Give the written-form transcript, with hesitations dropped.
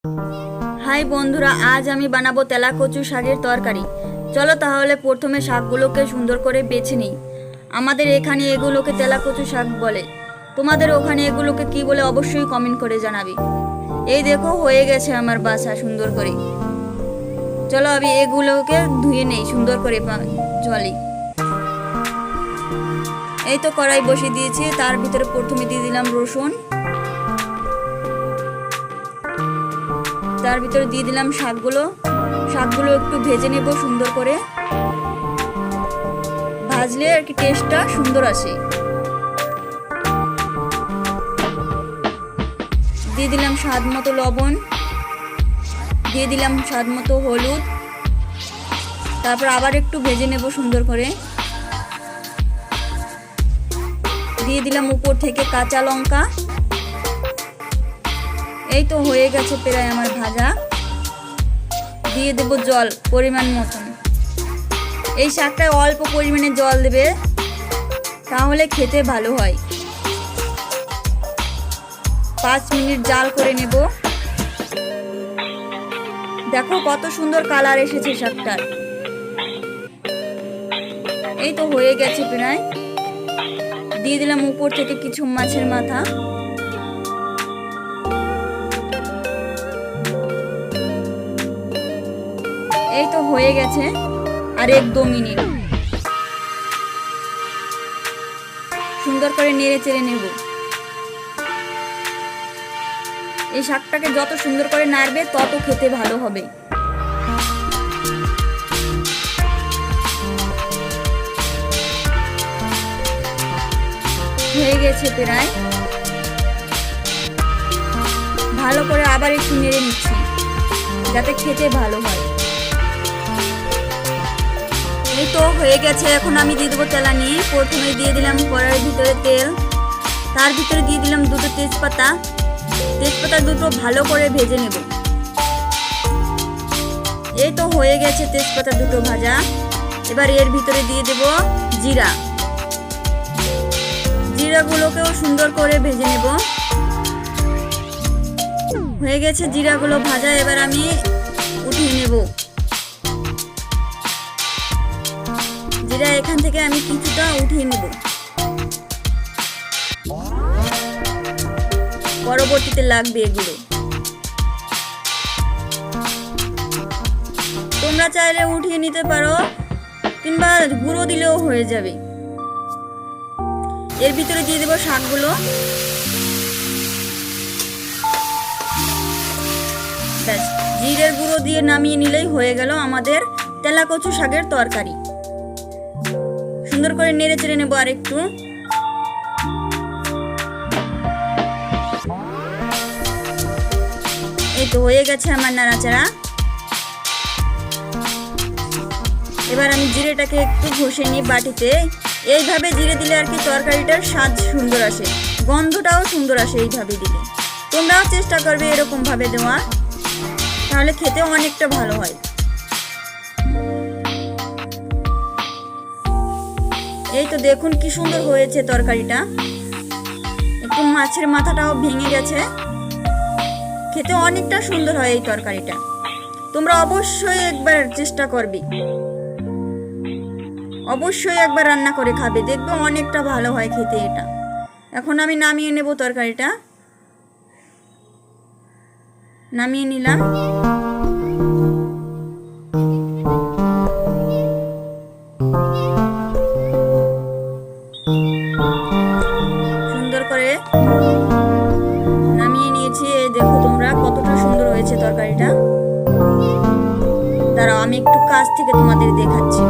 हाय बंधुरा आज आमी बानाबो तेला कचु शाकेर तरकारी। चलो ताहले प्रथमे शाकगुलोके सुंदर करे बेছে নিই। আমাদের এখানে এগুলোকে তেলা কচু শাক বলে। তোমাদের ওখানে এগুলোকে কি বলে অবশ্যই কমেন্ট করে জানাবি। এই দেখো হয়ে গেছে আমার বাসা সুন্দর করে। চলো আমি এগুলোকে ধুয়ে নেই সুন্দর করে জলে। এই তো কড়াই বসিয়ে দিয়েছি, তার ভিতরে প্রথমে দিয়ে দিলাম রসুন, তার ভিতরে দিয়ে দিলাম শাকগুলো একটু ভেজে নেব সুন্দর করে। ভাজলে আর কি টেস্টটা সুন্দর আসে। দিয়ে দিলাম স্বাদ মতো লবণ, দিয়ে দিলাম স্বাদ মতো হলুদ, তারপর আবার একটু ভেজে নেব সুন্দর করে। দিয়ে দিলাম উপর থেকে কাঁচা লঙ্কা। এই তো হয়ে গেছে প্রায় আমার ভাজা। দিয়ে দেব জল পরিমাণ মতন। এই শাকটায় অল্প পরিমাণে জল দেবে, তাহলে খেতে ভালো হয়। 5 মিনিট জাল করে নেব। দেখো কত সুন্দর কালার এসেছে শাকটার। এই তো হয়ে গেছে প্রায়। দিয়ে দিলাম উপর থেকে কিছু মাছের মাথা। এই তো হয়ে গেছে, আর 1-2 মিনিট সুন্দর করে নেড়ে চেড়ে নেব। এই শাকটাকে যত সুন্দর করে নাড়বে তত খেতে ভালো হবে। হয়ে গেছে প্রায়। ভালো করে আবার একটু নেড়ে নিচ্ছি যাতে খেতে ভালো হয়। এই তো হয়ে গেছে, এখন আমি দিয়ে দেবো তেলানি। প্রথমে দিয়ে দিলাম কড়াইয়ের ভিতরে তেল, তার ভিতরে দিয়ে দিলাম 2টো তেজপাতা দুটো ভালো করে ভেজে নেব। এই তো হয়ে গেছে তেজপাতা দুটো ভাজা। এবার এর ভিতরে দিয়ে দেব জিরাগুলোকেও সুন্দর করে ভেজে নেব। হয়ে গেছে জিরাগুলো ভাজা, এবার আমি উঠিয়ে নেব। জিরা এখান থেকে আমি কিছুটা উঠিয়ে নেব, পরবর্তীতে লাগবে এগুলো। তোমরা চাইলে উঠিয়ে নিতে পারো কিংবা গুঁড়ো দিলেও হয়ে যাবে। এর ভিতরে দিয়ে দেব শাকগুলো। ব্যাস, জিরের গুঁড়ো দিয়ে নামিয়ে নিলেই হয়ে গেল আমাদের তেলা কচু শাকের তরকারি। সুন্দর করে নেড়ে চেড়ে নেবো আর একটু। এই তো হয়ে গেছে আমার নাড়াচাড়া। এবার আমি জিরেটাকে একটু ঘষে নিই বাটিতে। এইভাবে জিরে দিলে আর কি তরকারিটার স্বাদ সুন্দর আসে, গন্ধটাও সুন্দর আসে এইভাবে দিলে। তোমরাও চেষ্টা করবে এরকম ভাবে দেওয়া, তাহলে খেতেও অনেকটা ভালো হয়। এই তো দেখুন কি সুন্দর হয়েছে তরকারিটা। একটু মাছের মাথাটাও ভেঙে গেছে, খেতে অনেকটা সুন্দর হয় এই তরকারিটা। তোমরা অবশ্যই একবার চেষ্টা করবে, অবশ্যই একবার রান্না করে খাবে, দেখবে অনেকটা ভালো হয় খেতে এটা। এখন আমি নামিয়ে নেব তরকারিটা। নামিয়ে নিলাম। সুন্দর করে নামিয়ে নিয়েছি। এই দেখো তোমরা কতটা সুন্দর হয়েছে তরকারিটা। দাঁড়াও আমি একটু কাছ থেকে তোমাদের দেখাচ্ছি।